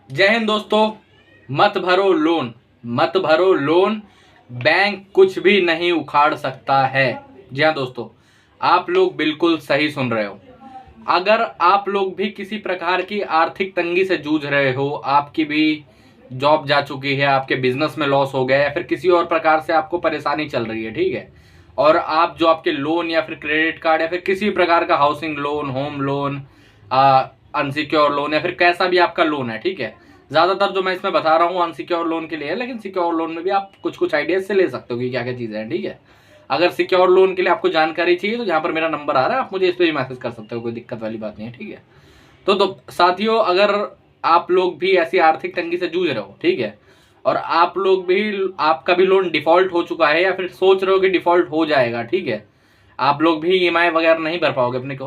जय हिंद दोस्तों। मत भरो लोन, मत भरो लोन, बैंक कुछ भी नहीं उखाड़ सकता है। जी हाँ दोस्तों, आप लोग बिल्कुल सही सुन रहे हो। अगर आप लोग भी किसी प्रकार की आर्थिक तंगी से जूझ रहे हो, आपकी भी जॉब जा चुकी है, आपके बिजनेस में लॉस हो गया या फिर किसी और प्रकार से आपको परेशानी चल रही है, ठीक है, और आप जो आपके लोन या फिर क्रेडिट कार्ड या फिर किसी भी प्रकार का housing loan, home loan, unsecure loan या फिर कैसा भी आपका लोन है, ठीक है, ज्यादातर जो मैं इसमें बता रहा हूँ अनसिक्योर लोन के लिए है, लेकिन सिक्योर लोन में भी आप कुछ कुछ आइडियाज से ले सकते हो कि क्या क्या चीजें हैं, ठीक है। अगर सिक्योर लोन के लिए आपको जानकारी चाहिए तो यहाँ पर मेरा नंबर आ रहा है, आप मुझे इस पर भी मैसेज कर सकते हो, कोई दिक्कत वाली बात नहीं है, ठीक है। तो साथियों, अगर आप लोग भी ऐसी आर्थिक तंगी से जूझ रहे हो, ठीक है, और आप लोग भी, आपका भी लोन डिफॉल्ट हो चुका है या फिर सोच रहे हो कि डिफॉल्ट हो जाएगा, ठीक है, आप लोग भी ईएमआई वगैरह नहीं भर पाओगे अपने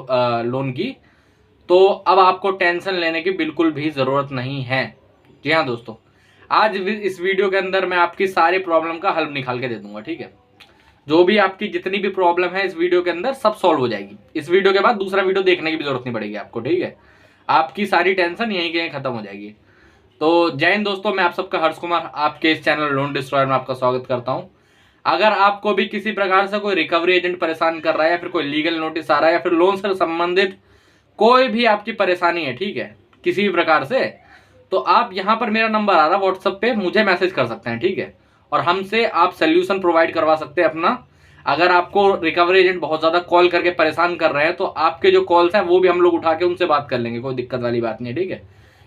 लोन की, तो अब आपको टेंशन लेने की बिल्कुल भी जरूरत नहीं है। जी हाँ दोस्तों, आज इस वीडियो के अंदर मैं आपकी सारी प्रॉब्लम का हल निकाल के दे दूंगा, ठीक है। जो भी आपकी जितनी भी प्रॉब्लम है इस वीडियो के अंदर सब सॉल्व हो जाएगी। इस वीडियो के बाद दूसरा वीडियो देखने की भी जरूरत नहीं पड़ेगी आपको, ठीक है। आपकी सारी टेंशन यहीं के यहीं खत्म हो जाएगी। तो जय हिंद दोस्तों, मैं आप सबका हर्ष कुमार आपके इस चैनल लोन डिस्ट्रॉयर में आपका स्वागत करता हूं। अगर आपको भी किसी प्रकार से कोई रिकवरी एजेंट परेशान कर रहा है या फिर कोई लीगल नोटिस आ रहा है या फिर लोन से संबंधित कोई भी आपकी परेशानी है, ठीक है, किसी भी प्रकार से, तो आप यहां पर मेरा नंबर आ रहा है व्हाट्सएप पे, मुझे मैसेज कर सकते हैं, ठीक है, और हमसे आप सोल्यूशन प्रोवाइड करवा सकते हैं अपना। अगर आपको रिकवरी एजेंट बहुत ज्यादा कॉल करके परेशान कर रहे हैं तो आपके जो कॉल्स हैं वो भी हम लोग उठा के उनसे बात कर लेंगे, कोई दिक्कत वाली बात नहीं है, ठीक है।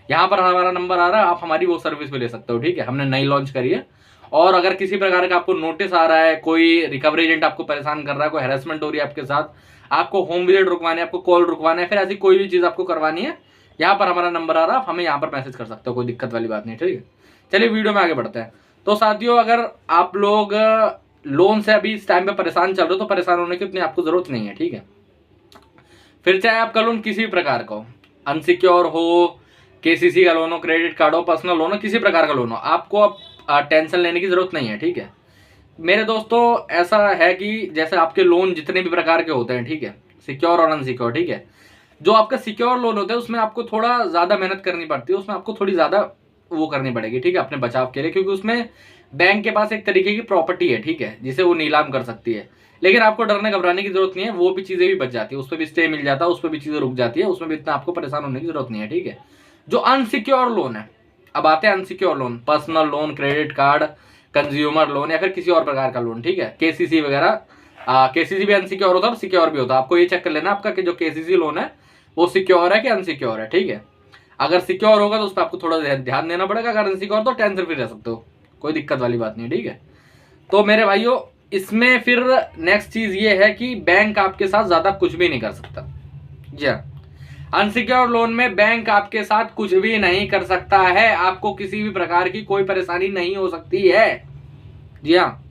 यहाँ पर हमारा नंबर आ रहा है, आप हमारी वो सर्विस भी ले सकते हो, ठीक है, हमने नई लॉन्च करी है। और अगर किसी प्रकार का आपको नोटिस आ रहा है, कोई रिकवरी एजेंट आपको परेशान कर रहा है, कोई हेरासमेंट हो रही है आपके साथ, आपको होम विजिट रुकवाने, आपको कॉल रुकवाना है, फिर ऐसी कोई भी चीज आपको करवानी है, यहाँ पर हमारा नंबर आ रहा है, आप हमें यहाँ पर मैसेज कर सकते हो, कोई दिक्कत वाली बात नहीं, ठीक है। चलिए वीडियो में आगे बढ़ते हैं। तो साथियों, अगर आप लोग लोन से अभी इस टाइम पे परेशान चल रहे हो तो परेशान होने की उतनी आपको जरूरत नहीं है, ठीक है। फिर चाहे आपका लोन किसी भी प्रकार का हो, अनसिक्योर हो, केसीसी का लोन हो, क्रेडिट कार्ड हो, पर्सनल लोन हो, किसी प्रकार का लोन हो, आपको अब टेंशन लेने की जरूरत नहीं है, ठीक है। मेरे दोस्तों, ऐसा है कि जैसे आपके लोन जितने भी प्रकार के होते हैं, ठीक है, सिक्योर और अनसिक्योर, ठीक है, जो आपका सिक्योर लोन होता है उसमें आपको थोड़ा ज्यादा मेहनत करनी पड़ती है, उसमें आपको थोड़ी ज्यादा वो करनी पड़ेगी, ठीक है, अपने बचाव के लिए, क्योंकि उसमें बैंक के पास एक तरीके की प्रॉपर्टी है, ठीक है, जिसे वो नीलाम कर सकती है। लेकिन आपको डरने घबराने की जरूरत नहीं है, वो भी चीजें भी बच जाती है, उस पर भी स्टे मिल जाता है, उस पर भी चीजें रुक जाती है, उसमें भी इतना आपको परेशान होने की जरूरत नहीं है, ठीक है। जो अनसिक्योर लोन है, अब आते हैं unsecure loan, personal loan, credit card, consumer loan या फिर किसी और प्रकार का लोन, ठीक है, केसीसी वगैरह। केसीसी भी अनसिक्योर होता है और सिक्योर भी होता है, आपको ये चेक कर लेना आपका कि जो केसीसी लोन है वो सिक्योर है कि अनसिक्योर है, ठीक है। अगर सिक्योर होगा तो उस पर आपको थोड़ा ध्यान देना पड़ेगा, अगर अनसिक्योर तो टेंशन फ्री रह सकते हो, कोई दिक्कत वाली बात नहीं है, ठीक है। तो मेरे भाइयों, इसमें फिर नेक्स्ट चीज ये है कि बैंक आपके साथ ज्यादा कुछ भी नहीं कर सकता। जी हाँ, अनसिक्योर लोन में बैंक आपके साथ कुछ भी नहीं कर सकता है, आपको किसी भी प्रकार की कोई परेशानी नहीं हो सकती है। जी हाँ,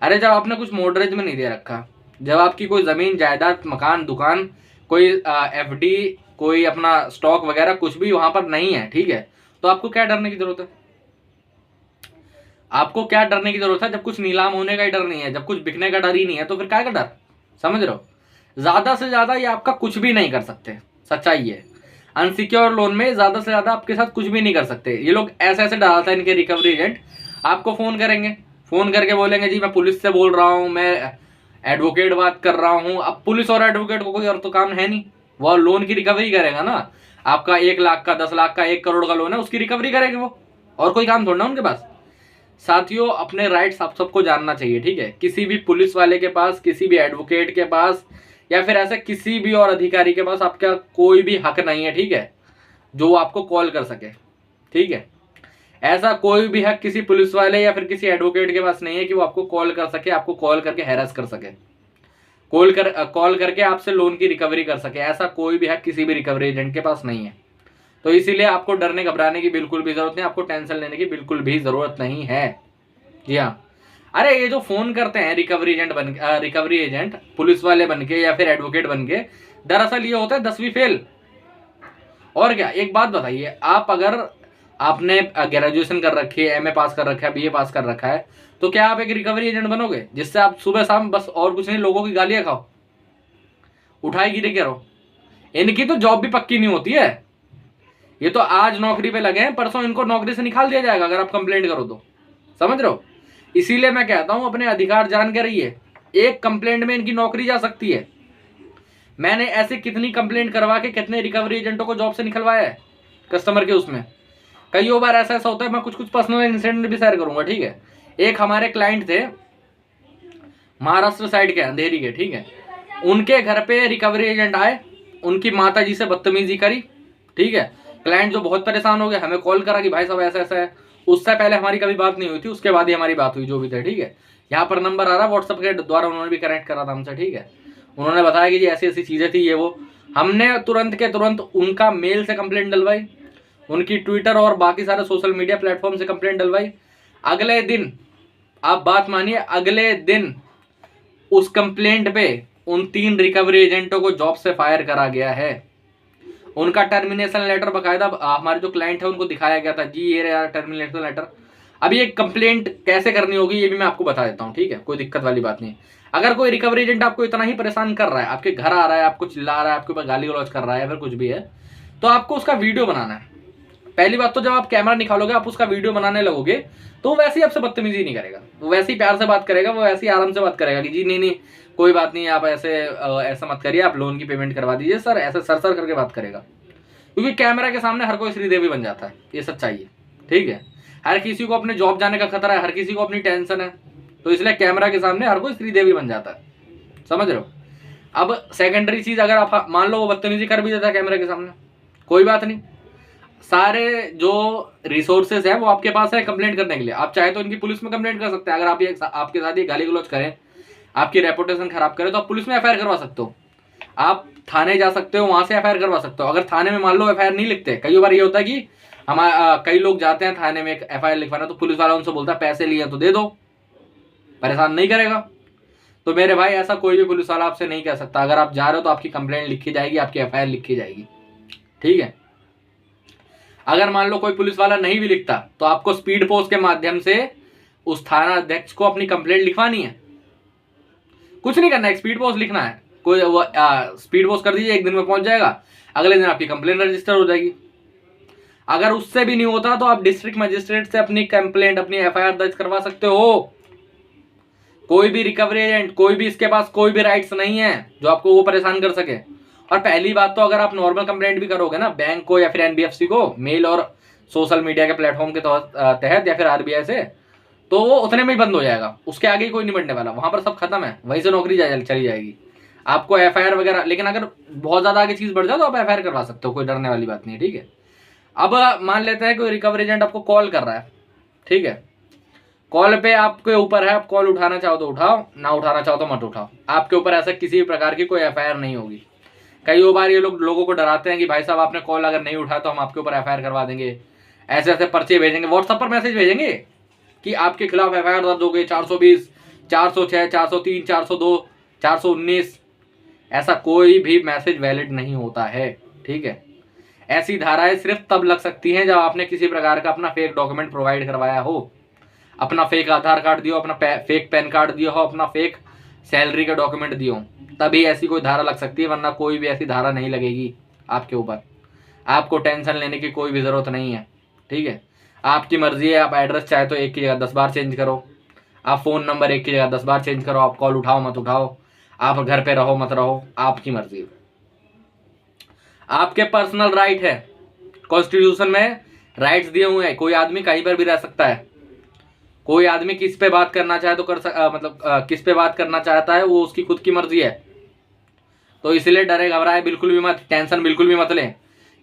अरे जब आपने कुछ मोर्टगेज में नहीं दे रखा, जब आपकी कोई जमीन जायदाद, मकान, दुकान, कोई एफडी, कोई अपना स्टॉक वगैरह कुछ भी वहां पर नहीं है, ठीक है, तो आपको क्या डरने की जरूरत है? आपको क्या डरने की जरूरत है जब कुछ नीलाम होने का ही डर नहीं है, जब कुछ बिकने का डर ही नहीं है, तो फिर क्या का डर? समझ रहे हो? ज्यादा से ज्यादा ये आपका कुछ भी नहीं कर सकते, सच्चाई है। अनसिक्योर लोन में ज्यादा से ज्यादा आपके साथ कुछ भी नहीं कर सकते। ये लोग ऐसे ऐसे डालते हैं इनके रिकवरी एजेंट, आपको फोन करेंगे, फोन करके बोलेंगे जी मैं पुलिस से बोल रहा हूँ, मैं एडवोकेट बात कर रहा हूँ। अब पुलिस और एडवोकेट को कोई और तो काम है नहीं, वो लोन की रिकवरी करेगा ना। आपका 1 लाख का, 10 लाख का, 1 करोड़ का लोन है, उसकी रिकवरी करेंगे वो, और कोई काम थोड़ा ना उनके पास। साथियों, अपने राइट्स आप सबको जानना चाहिए, ठीक है। किसी भी पुलिस वाले के पास, किसी भी एडवोकेट के पास या फिर ऐसे किसी भी और अधिकारी के पास आपका कोई भी हक नहीं है, ठीक है, जो वो आपको कॉल कर सके, ठीक है। ऐसा कोई भी हक किसी पुलिस वाले या फिर किसी एडवोकेट के पास नहीं है कि वो आपको कॉल कर सके, आपको कॉल करके हैरास कर सके, कॉल करके आपसे लोन की रिकवरी कर सके। ऐसा कोई भी हक किसी भी रिकवरी एजेंट के पास नहीं है। तो इसीलिए आपको डरने घबराने की बिल्कुल भी जरूरत नहीं, आपको टेंशन लेने की बिल्कुल भी जरूरत नहीं है। जी हाँ, अरे ये जो फोन करते हैं रिकवरी एजेंट पुलिस वाले बन के या फिर एडवोकेट बन के, दरअसल ये होता है 10वीं फेल। और क्या, एक बात बताइए, आप अगर आपने ग्रेजुएशन कर रखी है, एमए पास कर रखा है, बीए पास कर रखा है, तो क्या आप एक रिकवरी एजेंट बनोगे जिससे आप सुबह शाम बस और कुछ नहीं लोगों की गालियां खाओ, उठाई गिरे करो? इनकी तो जॉब भी पक्की नहीं होती है, ये तो आज नौकरी पे लगे हैं, परसों इनको नौकरी से निकाल दिया जाएगा अगर आप कंप्लेंट करो तो। समझ रहे हो? इसीलिए मैं कहता हूं अपने अधिकार जान के रहिए। एक कंप्लेंट में इनकी नौकरी जा सकती है। मैंने ऐसे कितनी कंप्लेंट करवा के कितने रिकवरी एजेंटों को जॉब से निकलवाया है कस्टमर के उसमें। कई बार ऐसा होता है, मैं कुछ पर्सनल इंसिडेंट भी शेयर करूंगा, ठीक है। एक हमारे क्लाइंट थे महाराष्ट्र साइड के, अंधेरी के, ठीक है। उनके घर पे रिकवरी एजेंट आए, उनकी माता जी से बदतमीजी करी, ठीक है। क्लाइंट जो बहुत परेशान हो गया, हमें कॉल करा कि भाई साहब ऐसा ऐसा है। उससे पहले हमारी कभी बात नहीं हुई थी, उसके बाद ही हमारी बात हुई, जो भी थे, ठीक है। यहाँ पर नंबर आ रहा व्हाट्सएप के द्वारा, उन्होंने भी कनेक्ट करा था हमसे, ठीक है। उन्होंने बताया कि जी ऐसी ऐसी चीजें थी, ये वो। हमने तुरंत के तुरंत उनका मेल से कंप्लेंट डलवाई, उनकी ट्विटर और बाकी सारे सोशल मीडिया प्लेटफॉर्म से कंप्लेंट डलवाई। अगले दिन, आप बात मानिए, अगले दिन उस कंप्लेंट पे उन 3 रिकवरी एजेंटों को जॉब से फायर करा गया है। उनका टर्मिनेशन लेटर बकायदा हमारे जो क्लाइंट है उनको दिखाया गया था, जी ये रहा टर्मिनेशन लेटर। अभी एक कंप्लेंट कैसे करनी होगी ये भी मैं आपको बता देता हूँ, ठीक है। कोई दिक्कत वाली बात नहीं। अगर कोई रिकवरी एजेंट आपको इतना ही परेशान कर रहा है, आपके घर आ रहा है, आपको चिल्ला रहा है, आपके ऊपर गाली गलौज कर रहा है या फिर कुछ भी है, तो आपको उसका वीडियो बनाना है। पहली बात तो जब आप कैमरा निकालोगे, आप उसका वीडियो बनाने लगोगे, तो वो वैसे ही आपसे बदतमीजी नहीं करेगा, वो वैसे ही प्यार से बात करेगा, वो वैसे ही आराम से बात करेगा कि जी नहीं नहीं कोई बात नहीं, आप ऐसा मत करिए, आप लोन की पेमेंट करवा दीजिए सर, ऐसे सर करके बात करेगा। क्योंकि कैमरा के सामने हर कोई श्रीदेवी बन जाता है, ये सच्चाई है, ठीक है। हर किसी को अपने जॉब जाने का खतरा है, हर किसी को अपनी टेंशन है, तो इसलिए कैमरा के सामने हर कोई श्रीदेवी बन जाता है। समझ रहे हो? अब सेकेंडरी चीज, अगर आप मान लो वो बदतमीजी कर भी देता है कैमरे के सामने, कोई बात नहीं, सारे जो रिसोर्सेज है वो आपके पास है कंप्लेंट करने के लिए। आप चाहे तो इनकी पुलिस में कंप्लेंट कर सकते हैं। अगर आप ये आपके साथ ये गाली गलौज करें, आपकी रेपुटेशन खराब करें, तो आप पुलिस में एफआईआर करवा सकते हो, आप थाने जा सकते हो, वहां से एफआईआर करवा सकते हो। अगर थाने में मान लो एफआईआर नहीं लिखते, कई बार ये होता है कि कई लोग जाते हैं थाने में एफआईआर लिखवाना, तो पुलिस वाला उनसे बोलता है पैसे लिए तो दे दो, परेशान नहीं करेगा। तो मेरे भाई ऐसा कोई भी पुलिस वाला आपसे नहीं कह सकता। अगर आप जा रहे हो तो आपकी कंप्लेंट लिखी जाएगी, आपकी एफआईआर लिखी जाएगी, ठीक है। अगर मान लो कोई पुलिस वाला नहीं भी लिखता, तो आपको स्पीड पोस्ट के माध्यम से उस थाना अध्यक्ष को अपनी कंप्लेंट लिखवानी है। कुछ नहीं करना है, स्पीड पोस्ट लिखना है, कोई स्पीड पोस्ट कर दीजिए, 1 दिन में पहुंच जाएगा, अगले दिन आपकी कंप्लेंट रजिस्टर हो जाएगी। अगर उससे भी नहीं होता तो आप डिस्ट्रिक्ट मजिस्ट्रेट से अपनी कंप्लेंट, अपनी एफआईआर दर्ज करवा सकते हो। कोई भी रिकवरी एजेंट, कोई भी इसके पास कोई भी राइट्स नहीं है जो आपको वो परेशान कर सके। और पहली बात तो अगर आप नॉर्मल कंप्लेंट भी करोगे ना बैंक को या फिर एनबीएफसी को, मेल और सोशल मीडिया के प्लेटफॉर्म के तहत या फिर आरबीआई से, तो वो उतने में ही बंद हो जाएगा, उसके आगे ही कोई नहीं बढ़ने वाला, वहां पर सब खत्म है, वहीं से नौकरी चली जाएगी। आपको एफआईआर वगैरह, लेकिन अगर बहुत ज्यादा आगे चीज बढ़ जाए तो आप एफआईआर करवा सकते हो, कोई डरने वाली बात नहीं है, ठीक है। अब मान लेते हैं कोई रिकवरी एजेंट आपको कॉल कर रहा है, ठीक है। कॉल पे आपके ऊपर है, आप कॉल उठाना चाहो तो उठाओ, ना उठाना चाहो तो मत उठाओ, आपके ऊपर ऐसा किसी भी प्रकार की कोई एफआईआर नहीं होगी। कई बार ये लोगों को डराते हैं कि भाई साहब आपने कॉल अगर नहीं उठाया तो हम आपके ऊपर एफआईआर करवा देंगे, ऐसे ऐसे पर्चे भेजेंगे, व्हाट्सएप पर मैसेज भेजेंगे कि आपके खिलाफ एफआईआर दर्ज हो गई, 420, 406, 403, 402, 419। ऐसा कोई भी मैसेज वैलिड नहीं होता है, ठीक है। ऐसी धाराएं सिर्फ तब लग सकती हैं जब आपने किसी प्रकार का अपना फेक डॉक्यूमेंट प्रोवाइड करवाया हो, अपना फेक आधार कार्ड दियो, अपना फेक पैन कार्ड दियो हो, अपना फेक सैलरी का डॉक्यूमेंट दियो, तभी ऐसी कोई धारा लग सकती है, वरना कोई भी ऐसी धारा नहीं लगेगी आपके ऊपर। आपको टेंशन लेने की कोई भी जरूरत नहीं है, ठीक है। आपकी मर्जी है, आप एड्रेस चाहे तो एक की जगह 10 बार चेंज करो, आप फोन नंबर एक की जगह 10 बार चेंज करो, आप कॉल उठाओ मत उठाओ, आप घर पे रहो मत रहो, आपकी मर्जी, आपके पर्सनल राइट है। कॉन्स्टिट्यूशन में राइट्स दिए हुए हैं, कोई आदमी कहीं पर भी रह सकता है, कोई आदमी किस पे बात करना चाहे तो किस पे बात करना चाहता है वो उसकी खुद की मर्जी है। तो इसलिए डरे घबराए बिल्कुल भी मत, टेंशन बिल्कुल भी मत लें।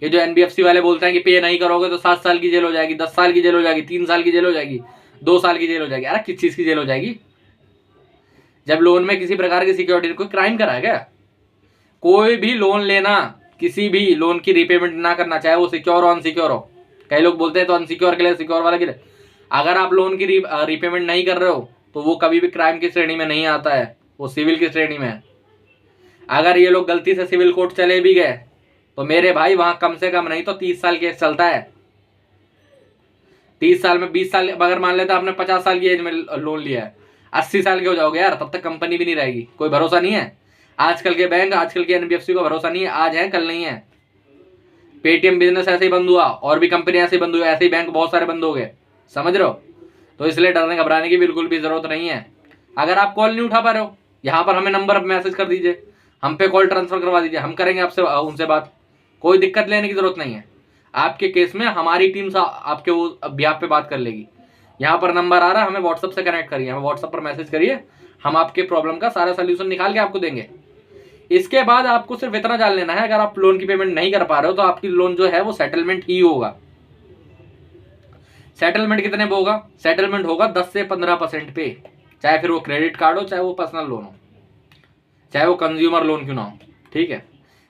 ये जो एनबीएफसी वाले बोलते हैं कि पे नहीं करोगे तो 7 साल की जेल हो जाएगी, 10 साल की जेल हो जाएगी, 3 साल की जेल हो जाएगी, 2 साल की जेल हो जाएगी। अरे किस चीज की जेल हो जाएगी? जब लोन में किसी प्रकार की सिक्योरिटी, कोई क्राइम करा है क्या? कोई भी लोन लेना, किसी भी लोन की रिपेमेंट ना करना, चाहे वो सिक्योर हो अनसिक्योर हो। कई लोग बोलते हैं तो अनसिक्योर के लिए, सिक्योर वाला के लिए। अगर आप लोन की रिपेमेंट नहीं कर रहे हो तो वो कभी भी क्राइम की श्रेणी में नहीं आता है, वो सिविल की श्रेणी में है। अगर ये लोग गलती से सिविल कोर्ट चले भी गए तो मेरे भाई वहां कम से कम नहीं तो 30 साल केस चलता है। 30 साल में 20 साल, अगर मान लेता आपने 50 साल की एज में लोन लिया है, 80 साल के हो जाओगे यार, तब तक कंपनी भी नहीं रहेगी, कोई भरोसा नहीं है। आजकल के बैंक, आजकल के एनबीएफसी को भरोसा नहीं है, आज है कल नहीं है। पेटीएम बिजनेस ऐसे ही बंद हुआ, और भी कंपनी ऐसे ही बंद हुई, ऐसे ही बैंक बहुत सारे बंद हो गए, समझ रहे हो। तो इसलिए डरने घबराने की बिल्कुल भी जरूरत नहीं है। अगर आप कॉल नहीं उठा पा रहे हो, यहाँ पर हमें नंबर मैसेज कर दीजिए, हम पे कॉल ट्रांसफर करवा दीजिए, हम करेंगे आपसे उनसे बात। कोई दिक्कत लेने की जरूरत नहीं है। आपके केस में हमारी टीम आपके वो बिहाफ पे बात कर लेगी। यहाँ पर नंबर आ रहा है, हमें व्हाट्सअप से कनेक्ट करिए, हमें व्हाट्सअप पर मैसेज करिए, हम आपके प्रॉब्लम का सारा सोल्यूशन निकाल के आपको देंगे। इसके बाद आपको सिर्फ इतना जान लेना है, अगर आप लोन की पेमेंट नहीं कर पा रहे हो तो आपकी लोन जो है वो सेटलमेंट ही होगा। सेटलमेंट कितने पे होगा? सेटलमेंट होगा 10 से 15% पे, चाहे फिर वो क्रेडिट कार्ड हो, चाहे वो पर्सनल लोन हो, चाहे वो कंज्यूमर लोन क्यों ना हो। ठीक है,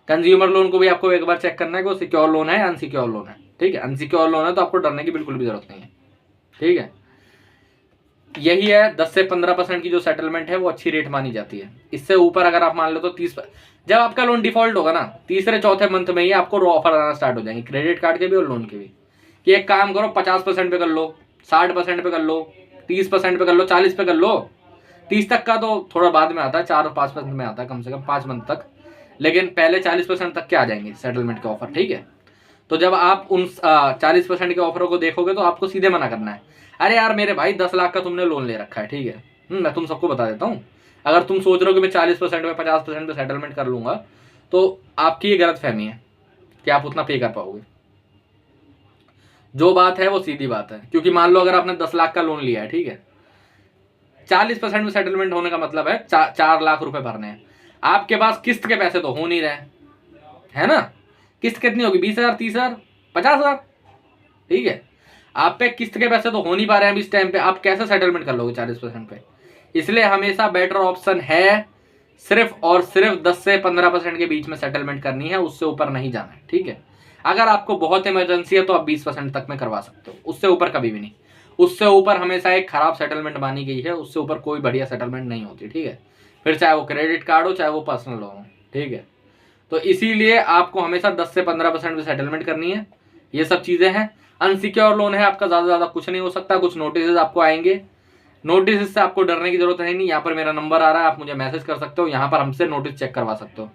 कंज्यूमर लोन को भी आपको एक बार चेक करना है कि वो सिक्योर लोन है या अनसिक्योर लोन है। ठीक है, अनसिक्योर लोन है तो आपको डरने की बिल्कुल भी जरूरत नहीं है। ठीक है, यही है 10 से 15% की जो सेटलमेंट है वो अच्छी रेट मानी जाती है। इससे ऊपर अगर आप मान लो तो 30, जब आपका लोन डिफॉल्ट होगा ना, तीसरे चौथे मंथ में ही आपको ऑफर आना स्टार्ट हो जाएंगे, क्रेडिट कार्ड के भी और लोन के भी, कि एक काम करो 50% पे कर लो, 60% पे कर लो, 30% पे कर लो, 40 पे कर लो। 30 तक का तो थोड़ा बाद में आता है, 4-5% में आता है, कम से कम 5 मंथ तक, लेकिन पहले 40% तक के आ जाएंगे सेटलमेंट के ऑफर। ठीक है, तो जब आप उन 40% के ऑफरों को देखोगे तो आपको सीधे मना करना है, अरे यार मेरे भाई 10 लाख का तुमने लोन ले रखा है। ठीक है, मैं तुम सबको बता देता हूँ, अगर तुम सोच रहे हो कि मैं 40% में 50% पे सेटलमेंट कर लूंगा, तो आपकी ये गलत फहमी है कि आप उतना पे कर पाओगे। जो बात है वो सीधी बात है, क्योंकि मान लो अगर आपने 10 लाख का लोन लिया है, ठीक है, 40% में सेटलमेंट होने का मतलब है 4 लाख रुपए भरने हैं। आपके पास किस्त के पैसे तो हो नहीं रहे, है ना। किस्त कितनी होगी? 20,000, 30,000, 50,000। ठीक है, आप पे किस्त के पैसे तो हो नहीं पा रहे हैं अभी इस टाइम पे, आप कैसे सेटलमेंट कर लोगे 40% पे। इसलिए हमेशा बेटर ऑप्शन है सिर्फ और सिर्फ 10 से 15% के बीच में सेटलमेंट करनी है, उससे ऊपर नहीं जाना है। ठीक है, अगर आपको बहुत इमरजेंसी है तो आप 20% तक में करवा सकते हो, उससे ऊपर कभी भी नहीं। उससे ऊपर हमेशा एक खराब सेटलमेंट मानी गई है, उससे ऊपर कोई बढ़िया सेटलमेंट नहीं होती। ठीक है, फिर चाहे वो क्रेडिट कार्ड हो, चाहे वो पर्सनल लोन हो। ठीक है, तो इसीलिए आपको हमेशा 10 से 15% में सेटलमेंट करनी है। ये सब चीजें हैं। अनसिक्योर लोन है आपका, ज्यादा कुछ नहीं हो सकता, कुछ नोटिस आपको आएंगे, नोटिस से आपको डरने की जरूरत है नहीं। यहाँ पर मेरा नंबर आ रहा है, आप मुझे मैसेज कर सकते हो, यहाँ पर हमसे नोटिस चेक करवा सकते हो।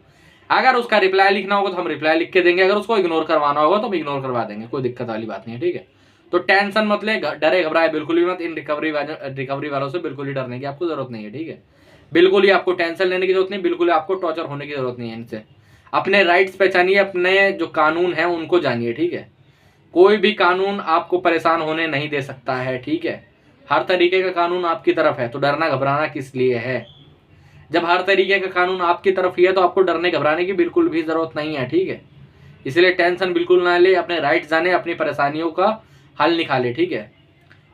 अगर उसका रिप्लाई लिखना होगा तो हम रिप्लाई लिख के देंगे, अगर उसको इग्नोर करवाना होगा तो हम इग्नोर करवा देंगे, कोई दिक्कत वाली बात नहीं है। ठीक है, तो टेंशन मत ले, डरे घबराए बिल्कुल भी मत। इन रिकवरी वालों से बिल्कुल ही डरने की आपको जरूरत नहीं है। ठीक है, बिल्कुल ही आपको टेंशन लेने की जरूरत नहीं, बिल्कुल आपको टॉर्चर होने की जरूरत नहीं है इनसे। अपने राइट्स पहचानिए, अपने जो कानून है उनको जानिए। ठीक है, कोई भी कानून आपको परेशान होने नहीं दे सकता है। ठीक है, हर तरीके का कानून आपकी तरफ है, तो डरना घबराना किस लिए है। जब हर तरीके का कानून आपकी तरफ ही है तो आपको डरने घबराने की बिल्कुल भी जरूरत नहीं है। ठीक है, इसलिए टेंशन बिल्कुल ना ले, अपने राइट जाने, अपनी परेशानियों का हल निकाले। ठीक है,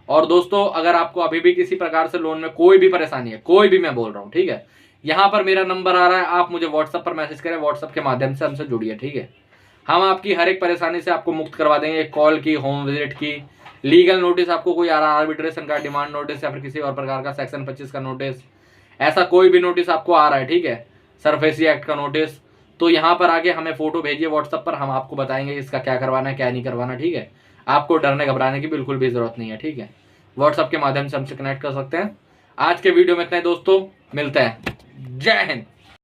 और दोस्तों अगर आपको अभी भी किसी प्रकार से लोन में कोई भी परेशानी है, कोई भी, मैं बोल रहा हूँ, ठीक है, यहाँ पर मेरा नंबर आ रहा है, आप मुझे व्हाट्सएप पर मैसेज करें, व्हाट्सएप के माध्यम से हमसे जुड़िए। ठीक है, हम आपकी हर एक परेशानी से आपको मुक्त करवा देंगे, कॉल की, होम विजिट की, लीगल नोटिस, आपको कोई आर्बिट्रेशन का डिमांड नोटिस या फिर किसी और प्रकार का सेक्शन 25 का नोटिस, ऐसा कोई भी नोटिस आपको आ रहा है, ठीक है, सरफेसी एक्ट का नोटिस, तो यहाँ पर आके हमें फोटो भेजिए व्हाट्सएप पर, हम आपको बताएंगे इसका क्या करवाना है, क्या नहीं करवाना। ठीक है, आपको डरने घबराने की बिल्कुल भी जरूरत नहीं है। ठीक है, व्हाट्सएप के माध्यम से हमसे कनेक्ट कर सकते हैं। आज के वीडियो में इतना ही दोस्तों, मिलते हैं। जय हिंद।